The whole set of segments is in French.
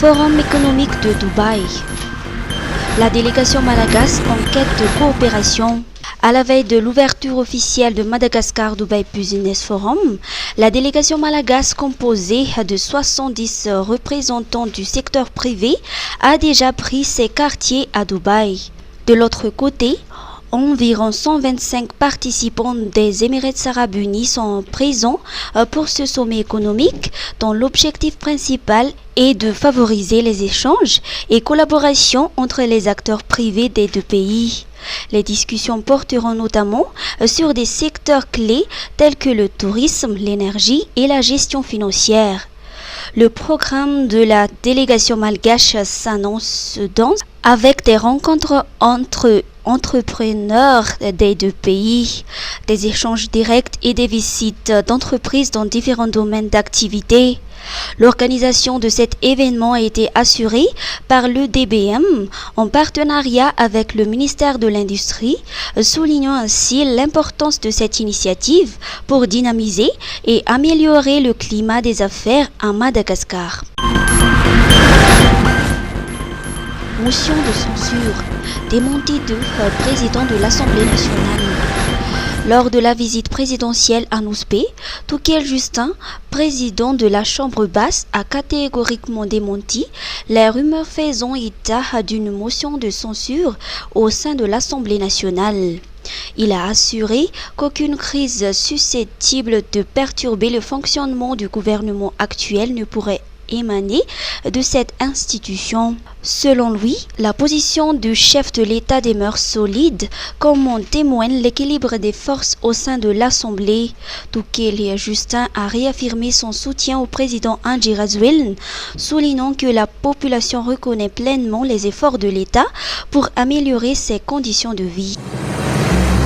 Forum économique de Dubaï. La délégation malagasy en quête de coopération. À la veille de l'ouverture officielle de Madagascar Dubai Business Forum, la délégation malagasy composée de 70 représentants du secteur privé a déjà pris ses quartiers à Dubaï. De l'autre côté, environ 125 participants des Émirats arabes unis sont présents pour ce sommet économique dont l'objectif principal est de favoriser les échanges et collaborations entre les acteurs privés des deux pays. Les discussions porteront notamment sur des secteurs clés tels que le tourisme, l'énergie et la gestion financière. Le programme de la délégation malgache s'annonce dense avec des rencontres entre entrepreneurs des deux pays, des échanges directs et des visites d'entreprises dans différents domaines d'activité. L'organisation de cet événement a été assurée par le DBM en partenariat avec le ministère de l'Industrie, soulignant ainsi l'importance de cette initiative pour dynamiser et améliorer le climat des affaires à Madagascar. Motion de censure, démonté de président de l'Assemblée nationale. Lors de la visite présidentielle à Nouspé, Toukel Justin, président de la Chambre basse, a catégoriquement démenti les rumeurs faisant état d'une motion de censure au sein de l'Assemblée nationale. Il a assuré qu'aucune crise susceptible de perturber le fonctionnement du gouvernement actuel ne pourrait émaner de cette institution. Selon lui, la position du chef de l'État demeure solide, comme en témoigne l'équilibre des forces au sein de l'Assemblée. Toukel Justin a réaffirmé son soutien au président Andry Rajoelina, soulignant que la population reconnaît pleinement les efforts de l'État pour améliorer ses conditions de vie.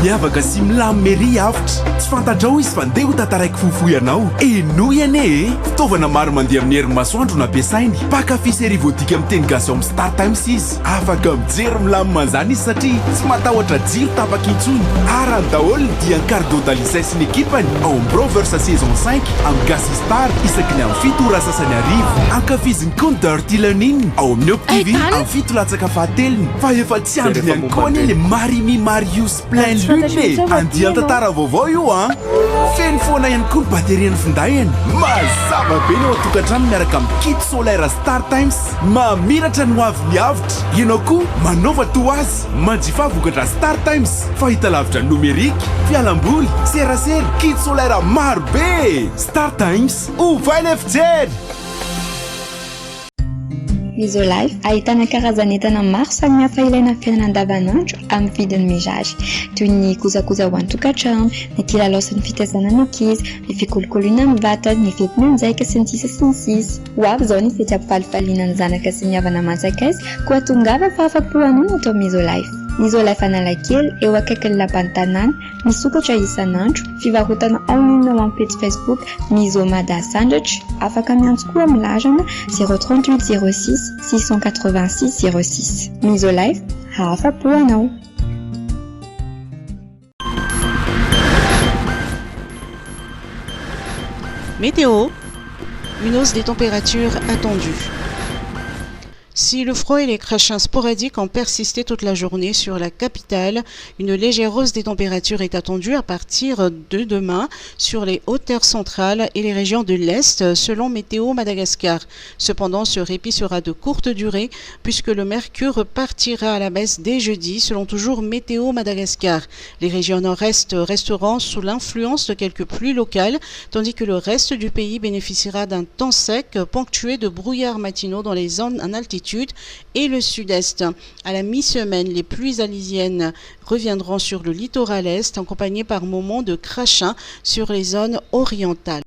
Miavaka sy milammery avitra tsy fantatrao izy fa ndeha ho tataraiky fohifohy ianao enoy ane fitaovana maro mandeha amin'ny herin'ny masoandro no ampiasainy mpakafy sery voadika amin'ny teny gasy ao amin'ny Star Times izy afaka mijery milamina an'izany izy satria tsy matahotra jiro tapaka intsony arany daholo ny diany cardo d'Alisay sy ny ekipany ao amin'ny Broversa saison 5 amin'ny gasy Star isaky ny amin'ny 7 ora sasany arivo ankafiziny compteur Tilanine ao amin'ny Op TV amin'ny 7 latsaka fahatelony fa efa tsy andriny ihany koa anie le Marimi Marius Plein andian tantara vaovao io feno foana ihany koa ny baterian'ny findainy mazava be ny ao an-tokantrano miaraka amin'ny kit solaire Star Times mamiratra ny hoavy ny avitra ianao koa manova to azy manjifa vokatra Star Times fahita lavitra nomerika fialamboly serasera kit solaire maro be Star Times ovaina fijery. Misolife ahitana karazan'entana maro samihafa ilaina amin'ny fiainana andavanandro amin'ny vidiny mirary toy ny kojakoja ho an-tokantrano, ny kilalao sy ny fitaizana ny ankizy, ny fikolokoloana amin'ny vatana, ny fetim-monjaika sy ny sisa sy ny sisa. Ho avy izao ny fety ampifalifaliana ny zanaka sy ny havana manjakaiza koa tongava fa afa-po hanao atao Misolife. Misolife Analakely eo akaikin'ny lapan'ny tanàna misokatra isan'andro fivarotana online ao amin'ny page Facebook Miso Mada Sandratra afaka miantso koa amin'ny larana 038 06 686 06. Misolife afa-po anao. Météo, une hausse des températures attendue. Si le froid et les crachins sporadiques ont persisté toute la journée sur la capitale, une légère hausse des températures est attendue à partir de demain sur les hautes terres centrales et les régions de l'Est, selon Météo Madagascar. Cependant, ce répit sera de courte durée puisque le mercure repartira à la baisse dès jeudi, selon toujours Météo Madagascar. Les régions nord-est resteront sous l'influence de quelques pluies locales, tandis que le reste du pays bénéficiera d'un temps sec ponctué de brouillards matinaux dans les zones en altitude et le sud-est. À la mi-semaine, les pluies alysiennes reviendront sur le littoral est, accompagnées par moments de crachins sur les zones orientales.